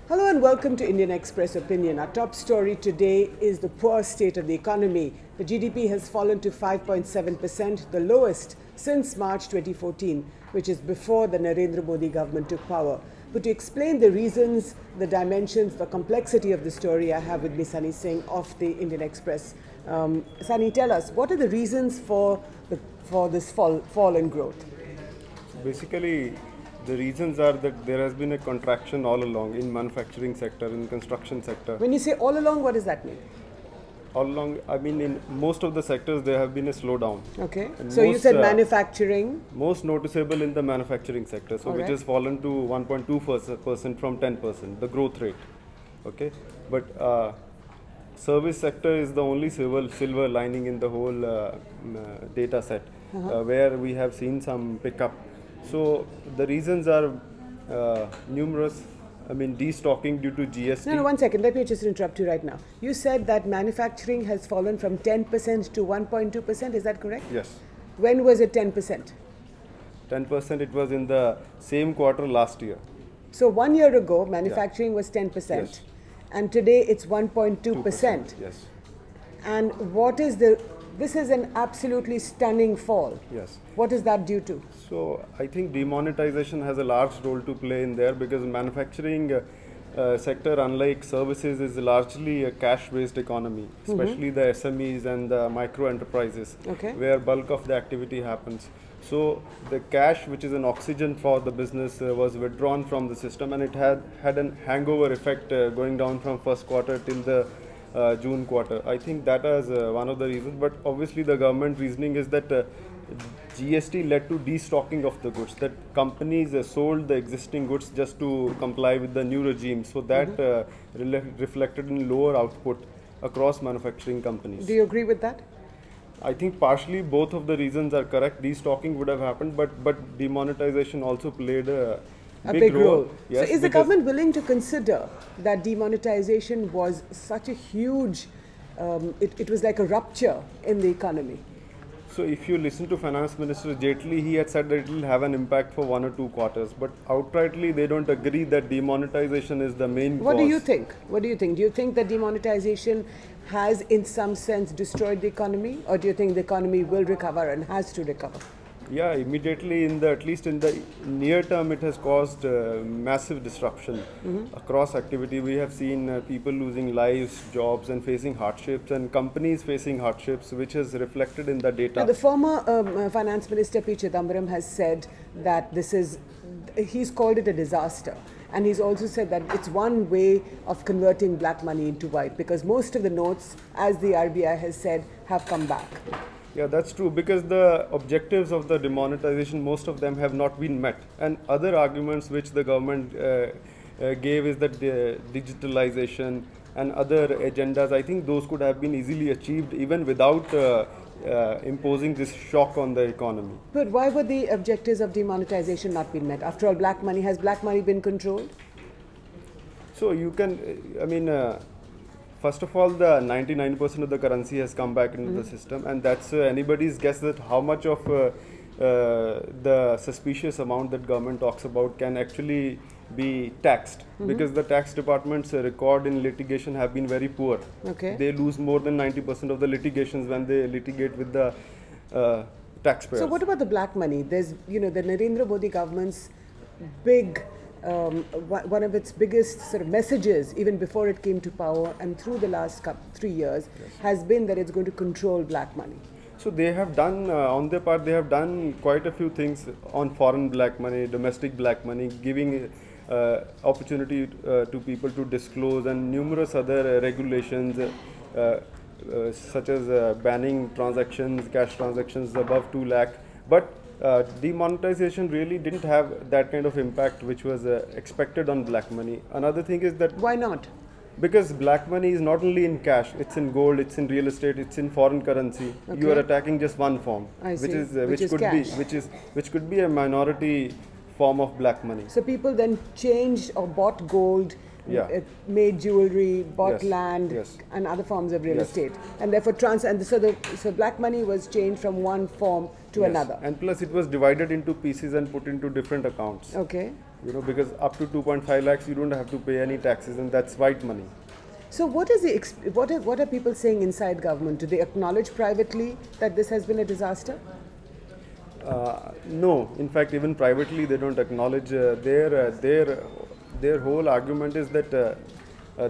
Hello and welcome to Indian Express Opinion. Our top story today is the poor state of the economy. The GDP has fallen to 5.7%, the lowest since March 2014, which is before the Narendra Modi government took power. But to explain the reasons, the dimensions, the complexity of the story, I have with me Sunny Singh of the Indian Express. Sunny, tell us, what are the reasons for this fall in growth? Basically, the reasons are that there has been a contraction all along in manufacturing sector, in construction sector. When you say all along, what does that mean? All along, I mean in most of the sectors there have been a slowdown. Okay. And so you said manufacturing. Most noticeable in the manufacturing sector, so which right. has fallen to 1.2% from 10%, the growth rate. Okay. But service sector is the only silver lining in the whole data set, where we have seen some pickup. So the reasons are numerous. I mean, destocking due to GST. No, one second. Let me just interrupt you right now. You said that manufacturing has fallen from 10% to 1.2%. Is that correct? Yes. When was it 10%? 10% it was in the same quarter last year. So 1 year ago, manufacturing was 10%. Yes. And today it's 1.2%. Yes. And what is this is an absolutely stunning fall. Yes. What is that due to? So I think demonetization has a large role to play in there, because manufacturing sector, unlike services, is largely a cash-based economy, especially the SMEs and the micro enterprises, where bulk of the activity happens. So the cash, which is an oxygen for the business, was withdrawn from the system, and it had an hangover effect going down from first quarter till the June quarter. I think that is one of the reasons, but obviously the government reasoning is that GST led to destocking of the goods, that companies sold the existing goods just to comply with the new regime, so that reflected in lower output across manufacturing companies. Do you agree with that? I think partially both of the reasons are correct. Destocking would have happened, but demonetization also played a big role. Yes, so is the government willing to consider that demonetization was such a huge, it was like a rupture in the economy? So if you listen to Finance Minister Jaitley, he had said that it will have an impact for 1 or 2 quarters, but outrightly they don't agree that demonetization is the main cause. What do you think? What do you think? Do you think that demonetization has in some sense destroyed the economy, or do you think the economy will recover and has to recover? Yeah, immediately at least in the near term, it has caused massive disruption across activity. We have seen people losing lives, jobs, and facing hardships, and companies facing hardships, which is reflected in the data. Now, the former Finance Minister P. Chidambaram has said that he's called it a disaster. And he's also said that it's one way of converting black money into white, because most of the notes, as the RBI has said, have come back. Yeah, that's true, because the objectives of the demonetization, most of them have not been met. And other arguments which the government gave is that the digitalization and other agendas, I think those could have been easily achieved even without imposing this shock on the economy. But why were the objectives of demonetization not been met? After all, has black money been controlled? So you can, I mean, first of all, the 99% of the currency has come back into the system, and that's anybody's guess that how much of the suspicious amount that government talks about can actually be taxed, because the tax department's record in litigation have been very poor. Okay. They lose more than 90% of the litigations when they litigate with the taxpayers. So what about the black money? There's, the Narendra Modi government's one of its biggest sort of messages, even before it came to power and through the last 3 years, has been that it's going to control black money. So they have done, on their part, they have done quite a few things on foreign black money, domestic black money, giving opportunity to people to disclose, and numerous other regulations such as banning transactions, cash transactions above 2 lakh. But demonetization really didn't have that kind of impact which was expected on black money. Another thing is that... Why not? Because black money is not only in cash, it's in gold, it's in real estate, it's in foreign currency. Okay. You are attacking just one form, which could be a minority form of black money. So people then changed or bought gold made jewelry, bought Yes. land, Yes. and other forms of real Yes. estate, and therefore so black money was changed from one form to another. And plus it was divided into pieces and put into different accounts. Okay. Because up to 2.5 lakhs you don't have to pay any taxes, and that's white money. So what are people saying inside government? Do they acknowledge privately that this has been a disaster? No, in fact, even privately they don't acknowledge. Their whole argument is that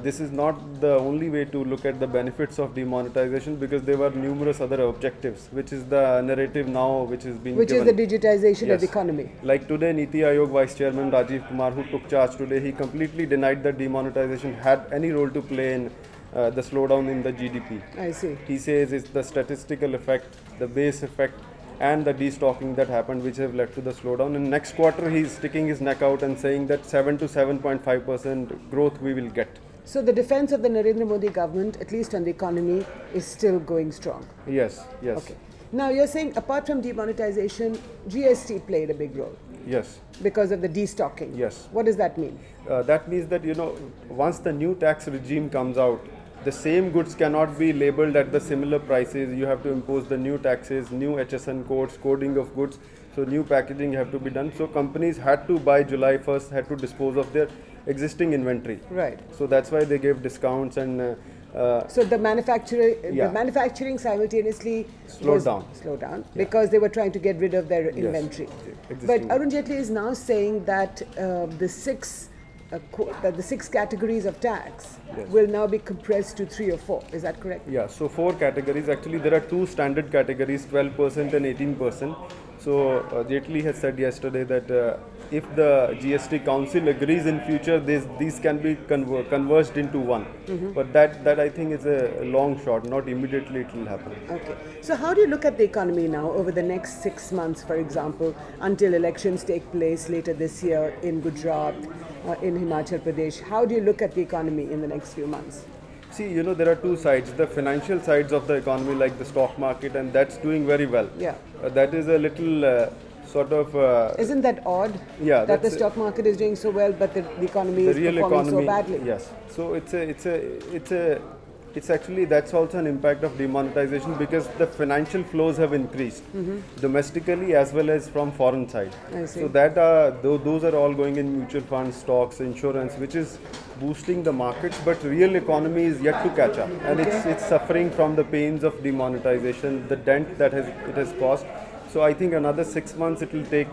this is not the only way to look at the benefits of demonetization, because there were numerous other objectives, which is the narrative now which is being given. Which is the digitization of the Yes. economy. Like today, Niti Aayog Vice Chairman Rajiv Kumar, who took charge today, he completely denied that demonetization had any role to play in the slowdown in the GDP. I see. He says it's the statistical effect, the base effect, and the destocking that happened which have led to the slowdown. And next quarter, he's sticking his neck out and saying that 7 to 7.5% growth we will get. So the defense of the Narendra Modi government, at least on the economy, is still going strong. Yes, yes. Okay. Now you're saying apart from demonetization, GST played a big role Yes, because of the destocking. yes. What does that mean? That means that, once the new tax regime comes out, the same goods cannot be labeled at the similar prices. You have to impose the new taxes, new HSN codes, coding of goods. So new packaging have to be done. So companies had to, by July 1st, had to dispose of their existing inventory. Right. So that's why they gave discounts and So the manufacturing simultaneously slowed down. Because they were trying to get rid of their inventory. Existing. But Arun Jaitley is now saying that the six categories of tax will now be compressed to 3 or 4. Is that correct? Yeah, so 4 categories. Actually, there are 2 standard categories, 12% and 18%. So Jaitley has said yesterday that if the GST Council agrees in future, these can be converged into one. But that I think is a long shot. Not immediately it will happen. Okay. So how do you look at the economy now over the next 6 months, for example, until elections take place later this year in Gujarat, in Himachal Pradesh? How do you look at the economy in the next few months? See, there are 2 sides. The financial sides of the economy, like the stock market, and that's doing very well. Yeah. That is a little sort of... Isn't that odd? Yeah. That the stock market is doing so well, but the economy is performing so badly? Yes. So it's actually, that's also an impact of demonetization, because the financial flows have increased domestically as well as from foreign side. I see. So that those are all going in mutual funds, stocks, insurance, which is boosting the markets, but real economy is yet to catch up, and it's suffering from the pains of demonetization, the dent that it has caused. So I think another 6 months it will take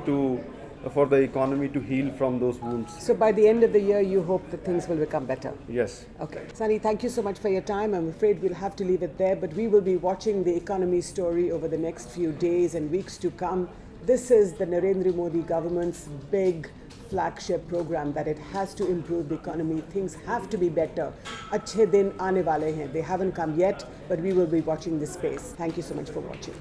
for the economy to heal from those wounds. So by the end of the year, you hope that things will become better? Yes. Okay. Sunny, thank you so much for your time. I'm afraid we'll have to leave it there, but we will be watching the economy story over the next few days and weeks to come. This is the Narendra Modi government's big flagship program that it has to improve the economy. Things have to be better. Achhe din aane wale hain. They haven't come yet, but we will be watching this space. Thank you so much for watching.